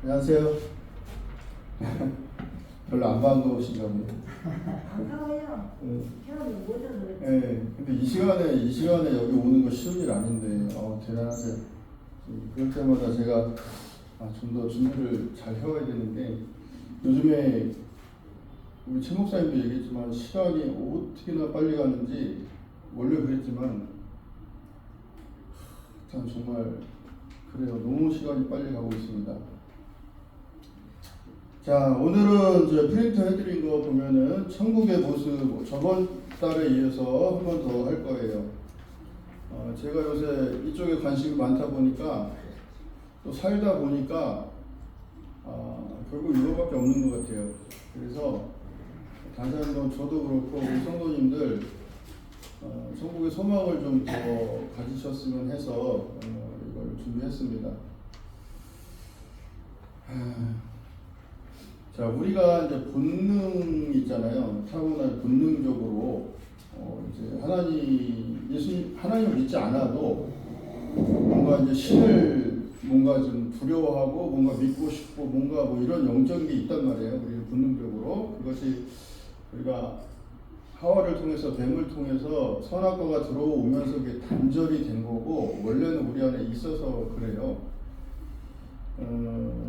안녕하세요. 별로 안 반가우신가 보네요. 반가워요. 형님 못 오는 거지. 네, 근데 이 시간에 여기 오는 거 쉬운 일 아닌데, 대단하세요. 그럴 때마다 제가 좀 더 준비를 잘 해와야 되는데, 요즘에 우리 최 목사님도 얘기했지만 시간이 어떻게나 빨리 가는지 원래 그랬지만 참 정말 그래요. 너무 시간이 빨리 가고 있습니다. 자, 오늘은 이제 프린트 해드린 거 보면은 천국의 모습, 저번 달에 이어서 한 번 더 할 거예요. 제가 요새 이쪽에 관심이 많다 보니까 또 살다 보니까 결국 이거밖에 없는 것 같아요. 그래서 다시 한번 저도 그렇고 우리 성도님들 천국의 소망을 좀 더 가지셨으면 해서 이걸 준비했습니다. 자, 우리가 이제 본능 있잖아요. 타고난 본능적으로 이제 하나님을 믿지 않아도 뭔가 이제 신을 뭔가 좀 두려워하고 뭔가 믿고 싶고 뭔가 뭐 이런 영적인 게 있단 말이에요. 우리는 본능적으로 그것이 우리가 하와를 통해서 뱀을 통해서 선악과가 들어오면서 그게 단절이 된 거고 원래는 우리 안에 있어서 그래요.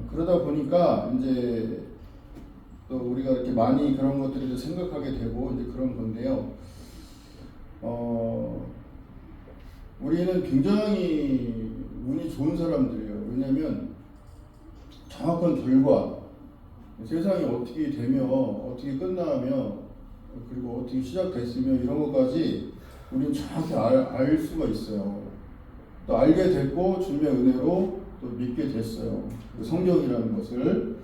그러다 보니까 이제 또 우리가 이렇게 많이 그런 것들을 생각하게 되고 이제 그런 건데요. 우리는 굉장히 운이 좋은 사람들이에요. 왜냐하면 정확한 결과, 세상이 어떻게 되며 어떻게 끝나며 그리고 어떻게 시작됐으며 이런 것까지 우리는 정확히 알 수가 있어요. 또 알게 됐고 주님의 은혜로 또 믿게 됐어요. 성경이라는 것을.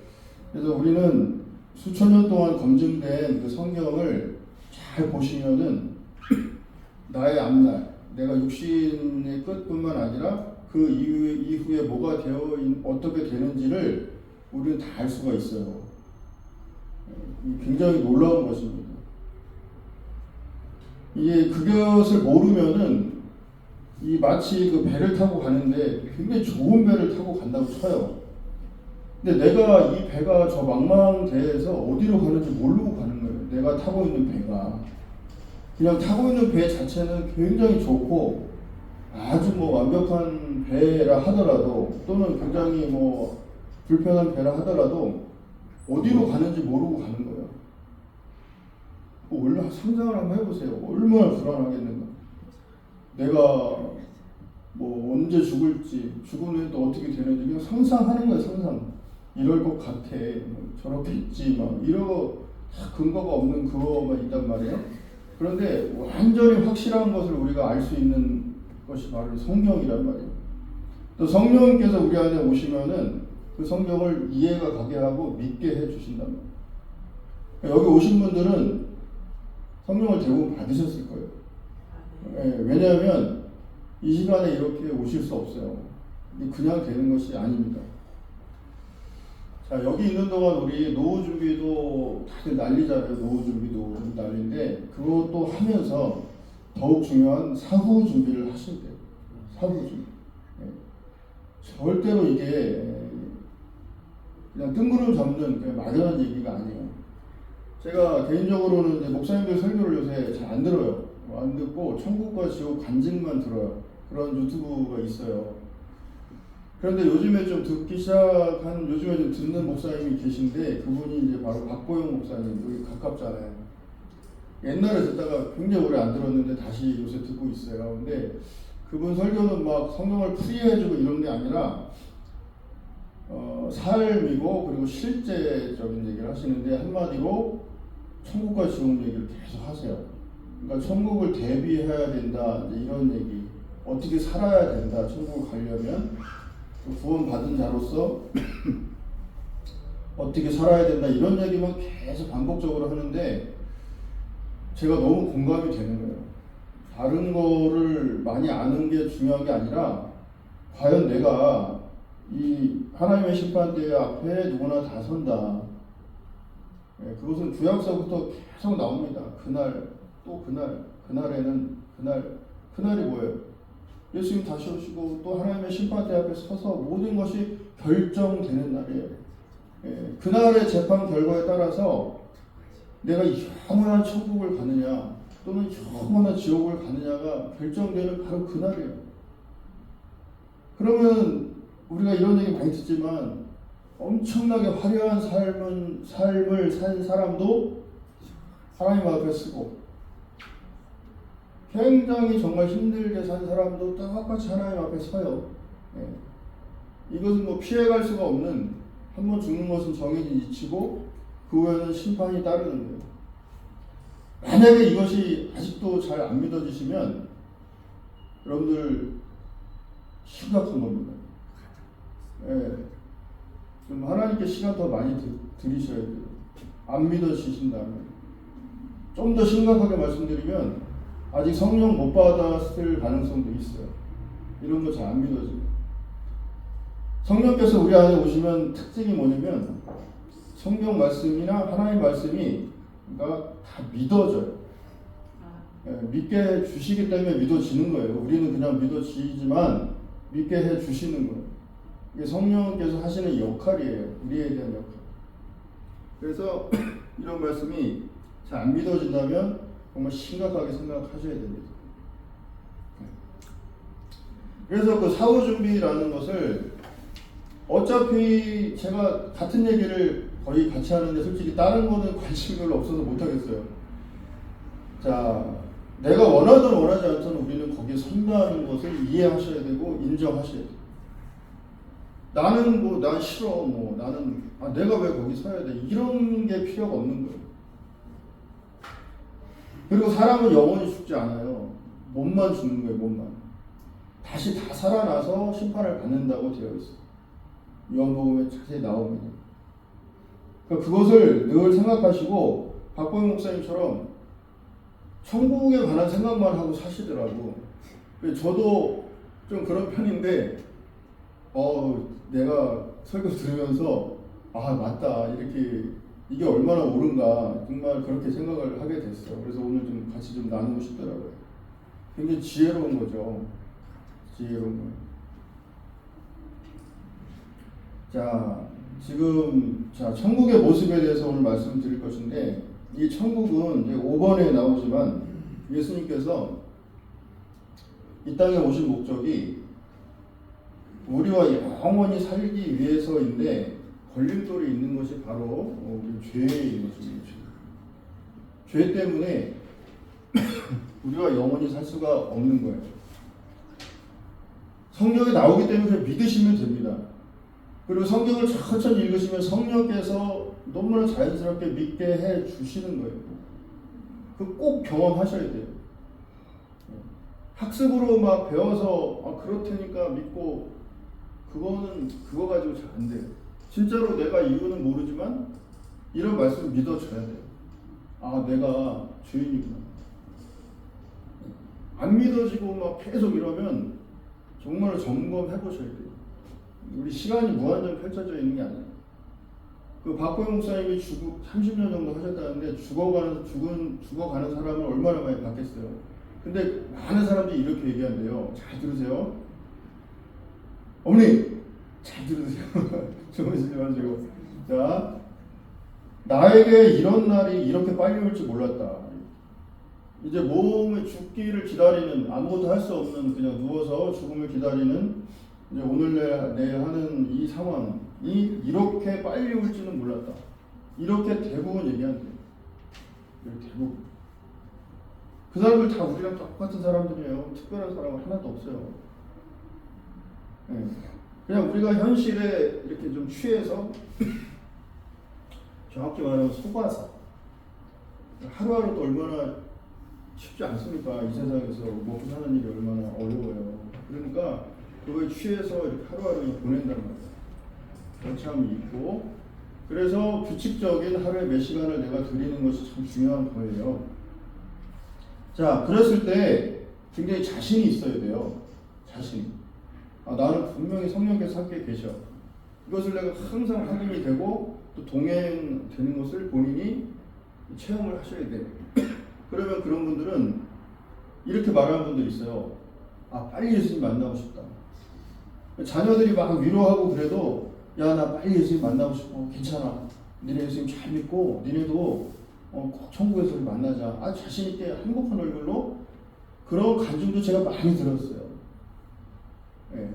그래서 우리는 수천 년 동안 검증된 그 성경을 잘 보시면은 나의 앞날, 내가 육신의 끝뿐만 아니라 그 이후에 뭐가 어떻게 되는지를 우리는 다 알 수가 있어요. 굉장히 놀라운 것입니다. 이게 그것을 모르면은 마치 그 배를 타고 가는데 굉장히 좋은 배를 타고 간다고 쳐요. 근데 내가 이 배가 저 망망대해에서 어디로 가는지 모르고 가는 거예요. 내가 타고 있는 배가. 그냥 타고 있는 배 자체는 굉장히 좋고 아주 뭐 완벽한 배라 하더라도 또는 굉장히 뭐 불편한 배라 하더라도 어디로 가는지 모르고 가는 거예요. 얼마나 상상을 한번 해보세요. 얼마나 불안하겠는가. 내가 뭐 언제 죽을지, 죽은 후에 또 어떻게 되는지 그냥 상상하는 거예요. 상상. 이럴 것 같아. 저렇게 있지. 막 이러고 다 근거가 없는 그거만 있단 말이에요. 그런데 완전히 확실한 것을 우리가 알 수 있는 것이 바로 성경이란 말이에요. 또 성령께서 우리 안에 오시면은 그 성경을 이해가 가게 하고 믿게 해 주신단 말이에요. 여기 오신 분들은 성령을 대부분 받으셨을 거예요. 왜냐하면 이 시간에 이렇게 오실 수 없어요. 그냥 되는 것이 아닙니다. 자, 여기 있는 동안 우리 노후 준비도 다들 난리잖아요. 노후 준비 난리인데 그것도 하면서 더욱 중요한 사후 준비를 하셔야 돼요. 사후 준비. 절대로 이게 그냥 뜬구름 잡는 그냥 막연한 얘기가 아니에요. 제가 개인적으로는 이제 목사님들 설교를 요새 잘 안 들어요. 안 듣고 천국과 지옥 간증만 들어요. 그런 유튜브가 있어요. 그런데 요즘에 좀 요즘에 좀 듣는 목사님이 계신데 그분이 이제 바로 박보영 목사님, 여기 가깝잖아요. 옛날에 듣다가 굉장히 오래 안 들었는데 다시 요새 듣고 있어요. 근데 그분 설교는 막 성경을 풀이해주고 이런 게 아니라 삶이고 그리고 실제적인 얘기를 하시는데 한마디로 천국과 지옥 얘기를 계속 하세요. 그러니까 천국을 대비해야 된다 이런 얘기, 어떻게 살아야 된다 천국을 가려면 구원 받은 자로서 어떻게 살아야 된다 이런 얘기만 계속 반복적으로 하는데 제가 너무 공감이 되는 거예요. 다른 거를 많이 아는 게 중요한 게 아니라 과연 내가 이 하나님의 심판대 앞에 누구나 다 선다. 그것은 구약서부터 계속 나옵니다. 그날 또 그날에는 그날이 뭐예요? 예수님 다시 오시고 또 하나님의 심판대 앞에 서서 모든 것이 결정되는 날이에요. 예, 그날의 재판 결과에 따라서 내가 영원한 천국을 가느냐 또는 영원한 지옥을 가느냐가 결정되는 바로 그날이에요. 그러면 우리가 이런 얘기 많이 듣지만 엄청나게 화려한 삶을 산 사람도 하나님 앞에 쓰고 굉장히 정말 힘들게 산 사람도 똑같이 하나님 앞에 서요. 예. 이것은 뭐 피해갈 수가 없는, 한번 죽는 것은 정해진 이치고 그 후에는 심판이 따르는 거예요. 만약에 이것이 아직도 잘 안 믿어지시면 여러분들 심각한 겁니다. 예. 좀 하나님께 시간 더 많이 드리셔야 돼요. 안 믿어지신다면. 좀 더 심각하게 말씀드리면 아직 성령 못 받았을 가능성도 있어요. 이런 거 잘 안 믿어져요. 성령께서 우리 안에 오시면 특징이 뭐냐면 성경 말씀이나 하나님 말씀이 그러니까 다 믿어져요. 예, 믿게 해 주시기 때문에 믿어지는 거예요. 우리는 그냥 믿어지지만 믿게 해 주시는 거예요. 이게 성령께서 하시는 역할이에요. 우리에 대한 역할. 그래서 이런 말씀이 잘 안 믿어진다면 정말 심각하게 생각하셔야 됩니다. 그래서 그 사후 준비라는 것을 어차피 제가 같은 얘기를 거의 같이 하는데 솔직히 다른 거는 관심이 별로 없어서 못하겠어요. 자, 내가 원하든 원하지 않든 우리는 거기에 선다는 것을 이해하셔야 되고 인정하셔야 돼요. 나는 뭐 난 싫어 뭐 나는 내가 왜 거기 서야 돼 이런 게 필요가 없는 거예요. 그리고 사람은 영원히 죽지 않아요. 몸만 죽는 거예요. 몸만. 다시 다 살아나서 심판을 받는다고 되어 있어요. 요한복음에 자세히 나옵니다. 그러니까 그것을 늘 생각하시고 박보영 목사님처럼 천국에 관한 생각만 하고 사시더라고. 저도 좀 그런 편인데 내가 설교 들으면서 맞다 이렇게 이게 얼마나 옳은가 정말 그렇게 생각을 하게 됐어요. 그래서 오늘 좀 같이 좀 나누고 싶더라고요. 굉장히 지혜로운 거죠. 지혜로운 거예요. 자, 지금 천국의 모습에 대해서 오늘 말씀드릴 것인데 이 천국은 이제 5번에 나오지만 예수님께서 이 땅에 오신 목적이 우리와 영원히 살기 위해서인데 걸림돌이 있는 것이 바로 우리 죄인 것입니다. 죄 때문에 우리가 영원히 살 수가 없는 거예요. 성경에 나오기 때문에 그냥 믿으시면 됩니다. 그리고 성경을 천천히 읽으시면 성령께서 너무나 자연스럽게 믿게 해 주시는 거예요. 그 꼭 경험하셔야 돼요. 학습으로 막 배워서 그렇다니까 믿고 그거 가지고 잘 안 돼요. 진짜로 내가 이유는 모르지만 이런 말씀을 믿어줘야 돼요. 내가 죄인이구나. 안 믿어지고 막 계속 이러면 정말 점검해 보셔야 돼요. 우리 시간이 무한정 펼쳐져 있는 게 아니에요. 그 박보영 목사님이 30년 정도 하셨다는데 죽어가는 사람을 얼마나 많이 봤겠어요. 근데 많은 사람들이 이렇게 얘기한대요. 잘 들으세요. 어머니 잘 들으세요. 주무시지 마시고. 자, 나에게 이런 날이 이렇게 빨리 올 줄 몰랐다. 이제 몸의 죽기를 기다리는 아무것도 할 수 없는 그냥 누워서 죽음을 기다리는 이제 오늘 내일 하는 이 상황이 이렇게 빨리 올지는 몰랐다. 이렇게 대부분 얘기한대요. 대부분. 그 사람들 다 우리랑 똑같은 사람들이에요. 특별한 사람은 하나도 없어요. 네. 그냥 우리가 현실에 이렇게 좀 취해서 정확히 말하면 속아서 하루하루도 얼마나 쉽지 않습니까? 이 세상에서 먹고 사는 일이 얼마나 어려워요. 그러니까 그거에 취해서 이렇게 하루하루 보낸단 말이에요. 거참이 있고 그래서 규칙적인 하루에 몇 시간을 내가 드리는 것이 참 중요한 거예요. 자, 그랬을 때 굉장히 자신이 있어야 돼요. 자신. 나는 분명히 성령께서 함께 계셔. 이것을 내가 항상 확인이 되고 또 동행되는 것을 본인이 체험을 하셔야 돼요. 그러면 그런 분들은 이렇게 말하는 분들이 있어요. 아, 빨리 예수님 만나고 싶다. 자녀들이 막 위로하고 그래도 야, 나 빨리 예수님 만나고 싶어. 괜찮아. 니네 예수님 잘 믿고 니네도 꼭 천국에서 우리 만나자. 아, 자신 있게 행복한 얼굴로 그런 간증도 제가 많이 들었어요. 예,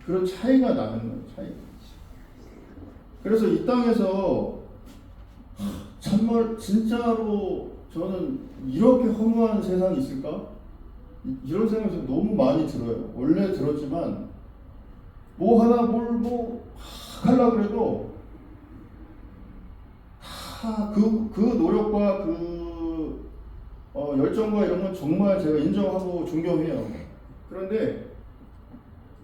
그런 차이가 나는 거예요. 차이. 그래서 이 땅에서 정말 진짜로 저는 이렇게 허무한 세상이 있을까? 이런 생각이 너무 많이 들어요. 원래 들었지만 뭐 하나 뭘 하려고 그래도 다 그 노력과 그 열정과 이런 건 정말 제가 인정하고 존경해요. 그런데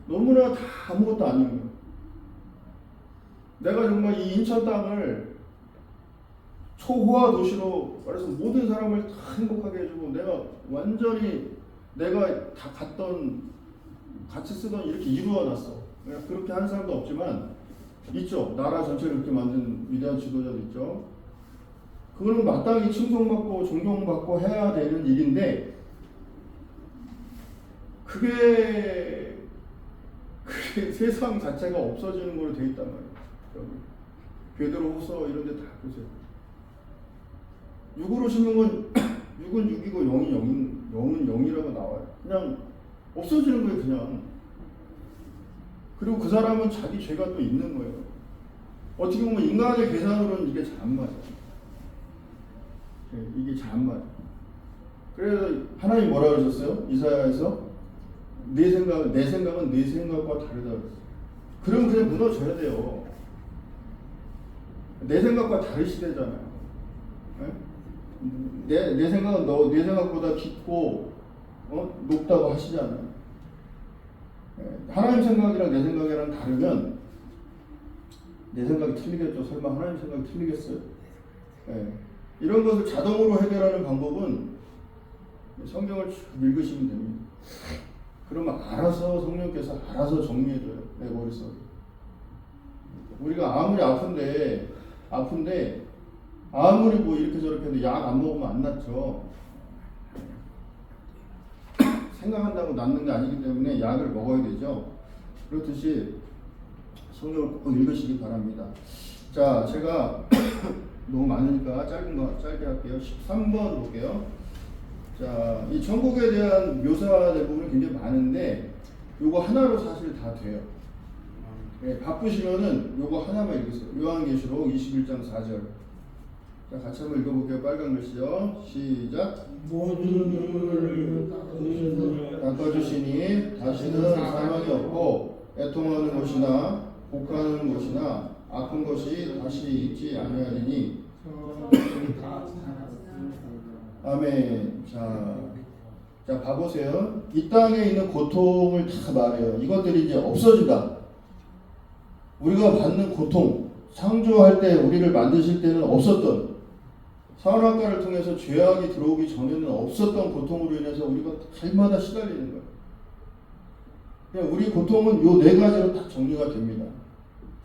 너무나 다 아무것도 아닌 거예요. 내가 정말 이 인천 땅을 초호화 도시로 말해서 모든 사람을 다 행복하게 해주고 내가 완전히 내가 다 같이 쓰던 이렇게 이루어놨어. 그렇게 한 사람도 없지만 있죠. 나라 전체를 그렇게 만든 위대한 지도자도 있죠. 그거는 마땅히 칭송받고 존경받고 해야 되는 일인데 그게 세상 자체가 없어지는 걸로 돼 있단 말이에요. 베드로후서 이런 데 다 보세요. 6으로 심는 건 6은 6이고 0은 0이라고 나와요. 그냥 없어지는 거예요, 그냥. 그리고 그 사람은 자기 죄가 또 있는 거예요. 어떻게 보면 인간의 계산으로는 이게 잘 안 맞아요. 이게 잘 안 맞아요. 그래서 하나님 뭐라 그러셨어요? 이사야에서 내 생각은 네 생각과 다르다 그랬어요. 그럼 그냥 무너져야 돼요. 내 생각과 다르시대잖아요. 내 생각은 내 생각보다 깊고 높다고 하시잖아요. 하나님 생각이랑 내 생각이랑 다르면 내 생각이 틀리겠죠. 설마 하나님 생각이 틀리겠어요? 이런 것을 자동으로 해결하는 방법은 성경을 쭉 읽으시면 됩니다. 그러면 알아서 성령께서 알아서 정리해줘요. 내 머릿속에. 우리가 아무리 아픈데 아무리 뭐 이렇게 저렇게 해도 약 안 먹으면 안 낫죠. 생각한다고 낫는 게 아니기 때문에 약을 먹어야 되죠. 그렇듯이 성경을 꼭 읽으시기 바랍니다. 자, 제가 너무 많으니까 짧게 할게요. 13번 볼게요. 자, 이 천국에 대한 묘사 대부분이 굉장히 많은데 요거 하나로 사실 다 돼요. 바쁘시면은 요거 하나만 읽으세요. 요한계시록 21장 4절. 자, 같이 한번 읽어볼게요. 빨간 글씨요. 시작. 모든 눈물을 닦아주시니 다시는 사망이 없고 애통하는 것이나 곡하는 것이나 아픈 것이 다시 있지 아니하리니. 아멘. 자, 봐보세요. 이 땅에 있는 고통을 다 말해요. 이것들이 이제 없어진다. 우리가 받는 고통, 창조할 때 우리를 만드실 때는 없었던, 선악과를 통해서 죄악이 들어오기 전에는 없었던 고통으로 인해서 우리가 날마다 시달리는 거예요. 그냥 우리 고통은 요 네 가지로 딱 정리가 됩니다.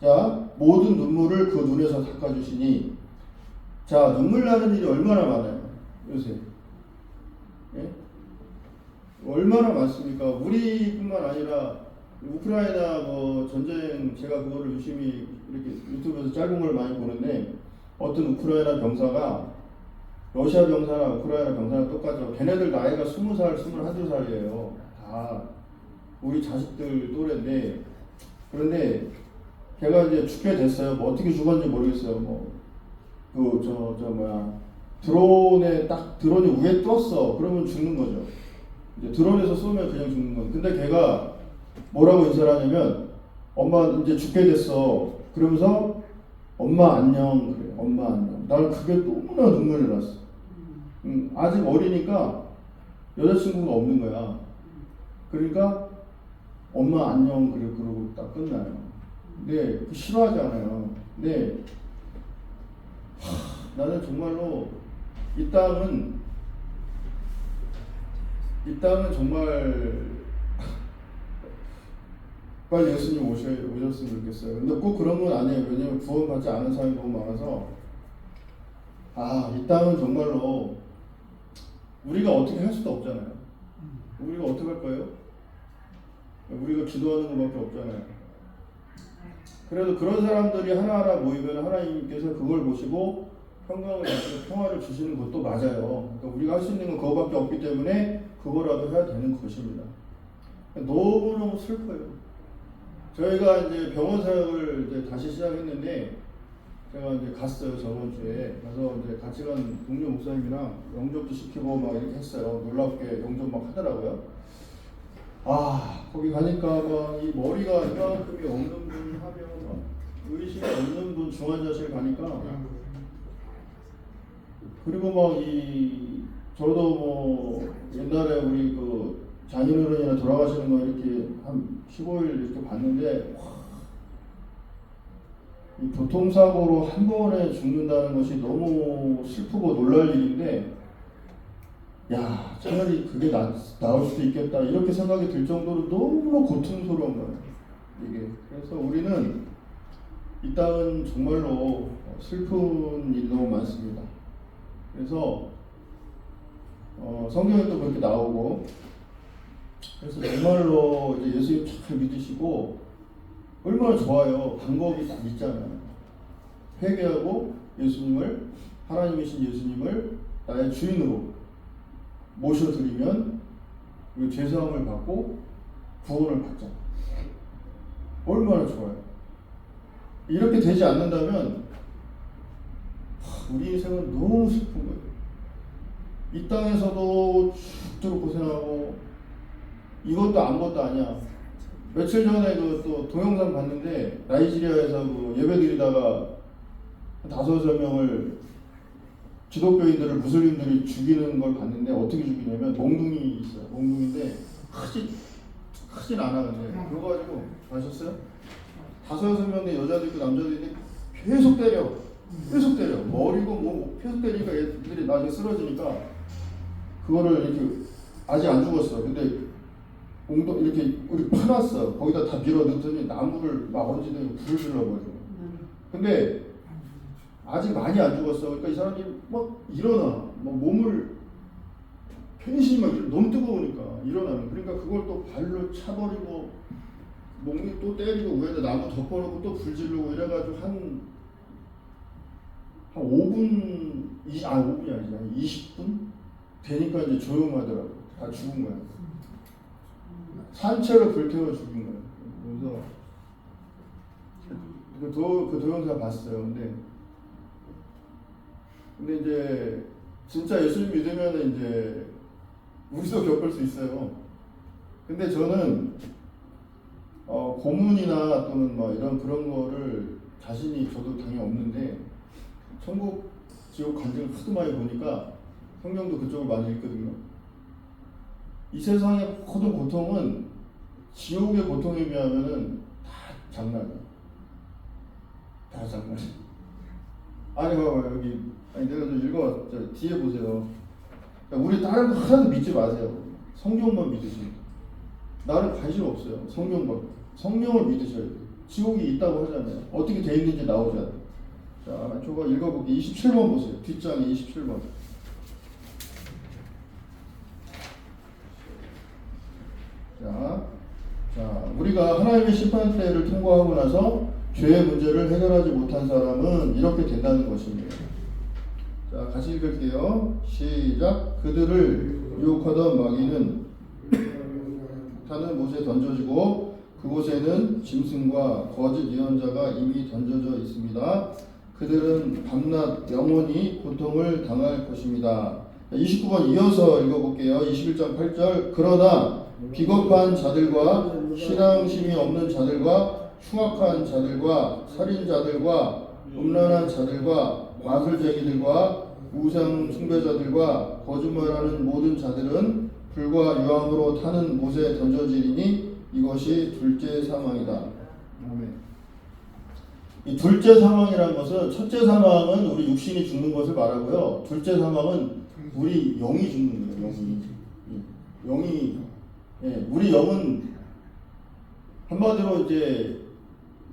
자, 모든 눈물을 그 눈에서 닦아주시니. 자, 눈물 나는 일이 얼마나 많아요 요새. 얼마나 많습니까? 우리뿐만 아니라 우크라이나 뭐 전쟁, 제가 그거를 유심히 이렇게 유튜브에서 짧은 걸 많이 보는데 어떤 우크라이나 병사가 러시아 병사나 우크라이나 병사나 똑같죠. 걔네들 나이가 20살, 21살이에요. 다 우리 자식들 또래인데, 그런데 걔가 이제 죽게 됐어요. 뭐 어떻게 죽었는지 모르겠어요. 드론이 위에 떴어. 그러면 죽는 거죠. 이제 드론에서 쏘면 그냥 죽는 거예요. 근데 걔가 뭐라고 인사를 하냐면, 엄마 이제 죽게 됐어. 그러면서 엄마 안녕 그래. 엄마 안녕. 나는 그게 너무나 눈물이 났어. 아직 어리니까 여자친구가 없는 거야. 그러니까 엄마 안녕 그래 그러고 딱 끝나요. 근데 싫어하지 않아요. 근데 나는 정말로 이 땅은 정말 빨리 예수님 오셨으면 좋겠어요. 근데 꼭 그런 건 아니에요. 왜냐면 구원받지 않은 사람이 너무 많아서. 이 땅은 정말로 우리가 어떻게 할 수도 없잖아요. 우리가 어떻게 할 거예요? 우리가 기도하는 것밖에 없잖아요. 그래도 그런 사람들이 하나하나 모이면 하나님께서 그걸 보시고 평강을 주시고 평화를 주시는 것도 맞아요. 그러니까 우리가 할 수 있는 건 그거밖에 없기 때문에 그거라도 해야 되는 것입니다. 너무너무 슬퍼요. 저희가 이제 병원 사역을 이제 다시 시작했는데 제가 이제 갔어요. 저번 주에 가서 이제 같이 간 동료 목사님이랑 영접도 시키고 막 이렇게 했어요. 놀랍게 영접 막 하더라고요. 아 거기 가니까 막 이 머리가 이만큼이 없는 분 하면 막 의식이 없는 분 중환자실 가니까 그리고 막 이 저도 뭐 옛날에 우리 그 장인어른이나 돌아가시는 거 이렇게 한 15일 이렇게 봤는데 와, 이 교통사고로 한 번에 죽는다는 것이 너무 슬프고 놀랄 일인데 야 차라리 그게 나을 수도 있겠다 이렇게 생각이 들 정도로 너무 고통스러운 거예요 이게. 그래서 우리는 이 땅은 정말로 슬픈 일이 너무 많습니다. 그래서 성경에도 그렇게 나오고 그래서 정말로 이제 예수님 잘 믿으시고 얼마나 좋아요. 방법이 딱 있잖아요. 회개하고 예수님을 하나님이신 예수님을 나의 주인으로 모셔드리면 우리 죄사함을 받고 구원을 받자. 얼마나 좋아요. 이렇게 되지 않는다면 우리 인생은 너무 슬픈 거예요. 이 땅에서도 죽도록 고생하고 이것도 아무것도 아니야. 며칠 전에 그 또 동영상 봤는데 나이지리아에서 그 예배드리다가 5-6명을 기독교인들을 무슬림들이 죽이는 걸 봤는데 어떻게 죽이냐면 몽둥이 있어요. 몽둥이인데 크진 않아. 근데 그거 가지고 아셨어요? 5-6명의 여자도 있고 남자도 있는데 계속 때려. 머리고 뭐 계속 때리니까 애들이 나중에 쓰러지니까 그거를 이렇게 아직 안 죽었어. 근데 이렇게 우리 파놨어. 거기다 다 밀어 넣더니 나무를 막 얹으더니 불을 질러버리고. 근데 아직 많이 안 죽었어. 그러니까 이 사람이 막 일어나. 막 몸을 편신이 막 너무 뜨거우니까 일어나는. 그러니까 그걸 또 발로 차버리고 몽둥이 또 때리고 위에다 나무 덮어놓고 또 불 지르고 이래가지고 한 5분, 5분이 아니지, 한 20분? 되니까 이제 조용하더라고. 다 죽은 거야. 산채로 불태워 죽인 거야. 그래서 그 동영상 봤어요. 근데 이제 진짜 예수님 믿으면 이제 우리도 겪을 수 있어요. 근데 저는 고문이나 또는 막 그런 거를 자신이 저도 당연히 없는데 천국 지옥 간증을 하도 많이 보니까 성경도 그쪽을 많이 읽거든요. 이 세상의 모든 고통은 지옥의 고통에 비하면은 다 장난이야. 다 장난이야. 아니 봐봐 여기 내가 좀 읽어 뒤에 보세요. 우리 다른 거 하나도 믿지 마세요. 성경만 믿으십니다. 나는 관심 없어요. 성경을 믿으셔야 돼요. 지옥이 있다고 하잖아요. 어떻게 돼 있는지 나오잖아요. 자, 저거 읽어볼게요. 27번 보세요. 뒷장에 27번. 자, 우리가 하나님의 심판 때를 통과하고 나서 죄의 문제를 해결하지 못한 사람은 이렇게 된다는 것입니다. 자, 같이 읽을게요. 시작. 그들을 유혹하던 마귀는 타는 못에 던져지고 그곳에는 짐승과 거짓 예언자가 이미 던져져 있습니다. 그들은 밤낮 영원히 고통을 당할 것입니다. 29번 이어서 읽어볼게요. 21장 8절. 그러나 비겁한 자들과 신앙심이 없는 자들과 흉악한 자들과 살인자들과 음란한 자들과 마술쟁이들과 우상 숭배자들과 거짓말하는 모든 자들은 불과 유황으로 타는 못에 던져지리니 이것이 둘째 사망이다. 아멘. 이 둘째 사망이라는 것은 첫째 사망은 우리 육신이 죽는 것을 말하고요. 둘째 사망은 우리 영이 죽는 거예요. 영이 우리 영은 한마디로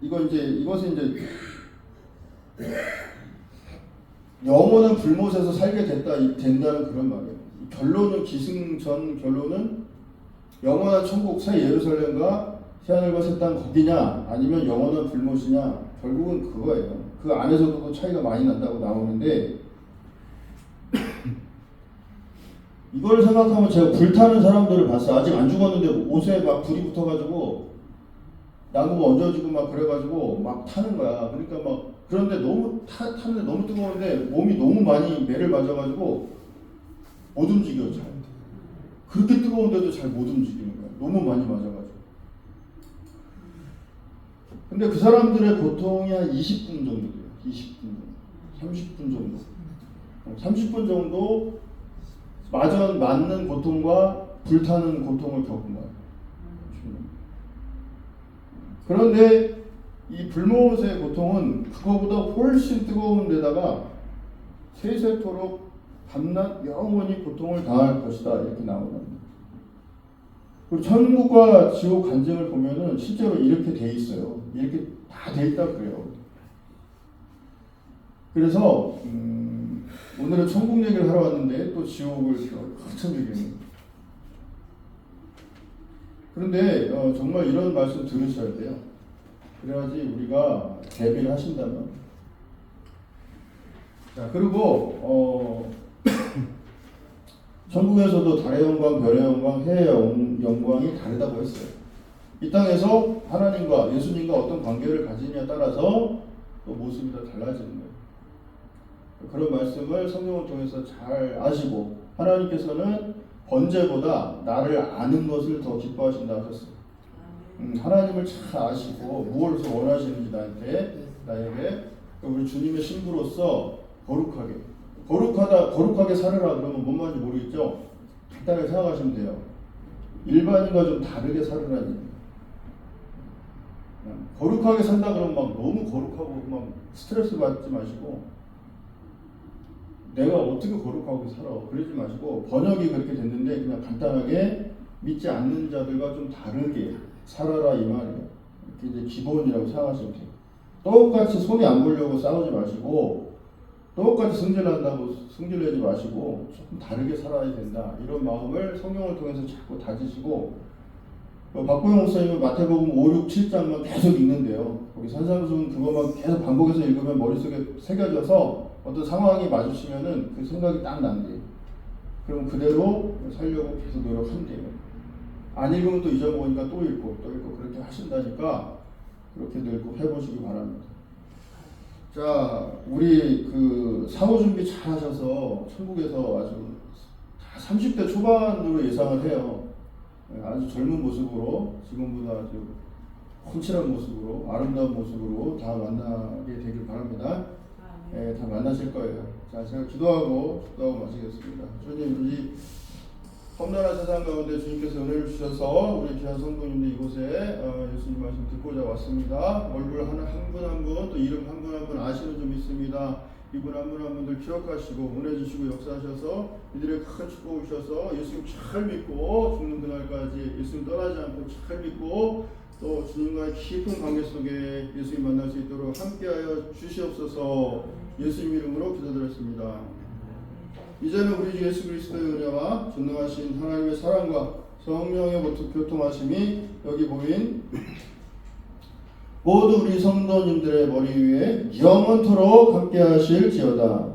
이것은 영원한 불못에서 살게 된다는 그런 말이에요. 결론은 기승전 결론은 영원한 천국 새 예루살렘과 새하늘과 새 땅 거기냐 아니면 영원한 불못이냐 결국은 그거예요. 그 안에서도 차이가 많이 난다고 나오는데 이걸 생각하면 제가 불타는 사람들을 봤어요. 아직 안 죽었는데 옷에 막 불이 붙어가지고 나무가 얹어지고 막 그래가지고 막 타는 거야. 그러니까 막 그런데 너무 타는데 너무 뜨거운데 몸이 너무 많이 매를 맞아가지고 못 움직여 잘. 그렇게 뜨거운데도 잘 못 움직이는 거야. 너무 많이 맞아가지고. 근데 그 사람들의 고통이 한 20분 정도 돼요. 20분 정도. 30분 정도. 30분 정도 맞는 고통과 불타는 고통을 겪은 거예요. 그런데 이 불못의 고통은 그거보다 훨씬 뜨거운 데다가 세세토록 밤낮 영원히 고통을 당할 것이다 이렇게 나오는. 그리고 천국과 지옥 간증을 보면은 실제로 이렇게 돼 있어요. 이렇게 다 돼 있다 그래요. 그래서 오늘은 천국 얘기를 하러 왔는데 또 지옥을 한참 얘기해요. 그런데 정말 이런 말씀 들으셔야 돼요. 그래야지 우리가 대비를 하신다면. 자, 그리고 천국에서도 달의 영광, 별의 영광, 해의 영광이 다르다고 했어요. 이 땅에서 하나님과 예수님과 어떤 관계를 가지냐에 따라서 또 모습이 다 달라지는 거예요. 그런 말씀을 성경을 통해서 잘 아시고 하나님께서는 번제보다 나를 아는 것을 더 기뻐하신다 하셨어요. 하나님을 잘 아시고 무엇을 원하시는지 나에게 우리 주님의 신부로서 거룩하게 살으라 그러면 뭔 말인지 모르겠죠? 간단하게 생각하시면 돼요. 일반인과 좀 다르게 살으라는 얘기예요. 거룩하게 산다 그러면 막 너무 거룩하고 막 스트레스 받지 마시고 내가 어떻게 거룩하게 살아 그러지 마시고 번역이 그렇게 됐는데 그냥 간단하게 믿지 않는 자들과 좀 다르게 살아라 이 말이에요. 이렇게 이제 기본이라고 생각하시면 돼요. 똑같이 손이 안 보려고 싸우지 마시고 똑같이 승질난다고 승질내지 마시고 조금 다르게 살아야 된다. 이런 마음을 성경을 통해서 자꾸 다지시고 박보영 목사님은 마태복음 5, 6, 7장만 계속 읽는데요. 거기 산상수훈 그것만 계속 반복해서 읽으면 머릿속에 새겨져서 어떤 상황이 마주치면은 그 생각이 딱 난대요. 그럼 그대로 살려고 계속 노력한대요. 안 읽으면 또 잊어먹으니까 또 읽고 그렇게 하신다니까 그렇게 꼭 해보시기 바랍니다. 자, 우리 그 사후 준비 잘 하셔서 천국에서 아주 다 30대 초반으로 예상을 해요. 아주 젊은 모습으로 지금보다 아주 훤칠한 모습으로 아름다운 모습으로 다 만나게 되길 바랍니다. 다 만나실 거예요. 자, 제가 기도하고 마치겠습니다. 주님, 우리 험난한 세상 가운데 주님께서 은혜를 주셔서 우리 귀한 성도님들 이곳에 예수님 말씀 듣고자 왔습니다. 얼굴 한 분 한 분 또 이름 한 분 한 분 아시는 줄 믿습니다. 이분 한 분 한 분들 기억하시고 은혜 주시고 역사하셔서 이들의 큰 축복을 주셔서 예수님 잘 믿고 죽는 그날까지 예수님 떠나지 않고 잘 믿고 또 주님과의 깊은 관계 속에 예수님 만날 수 있도록 함께하여 주시옵소서. 예수님 이름으로 기도드렸습니다. 이제는 우리 주 예수 그리스도의 은혜와 전능하신 하나님의 사랑과 성령의 교통하심이 여기 모인 모두 우리 성도님들의 머리 위에 영원토록 함께하실지어다.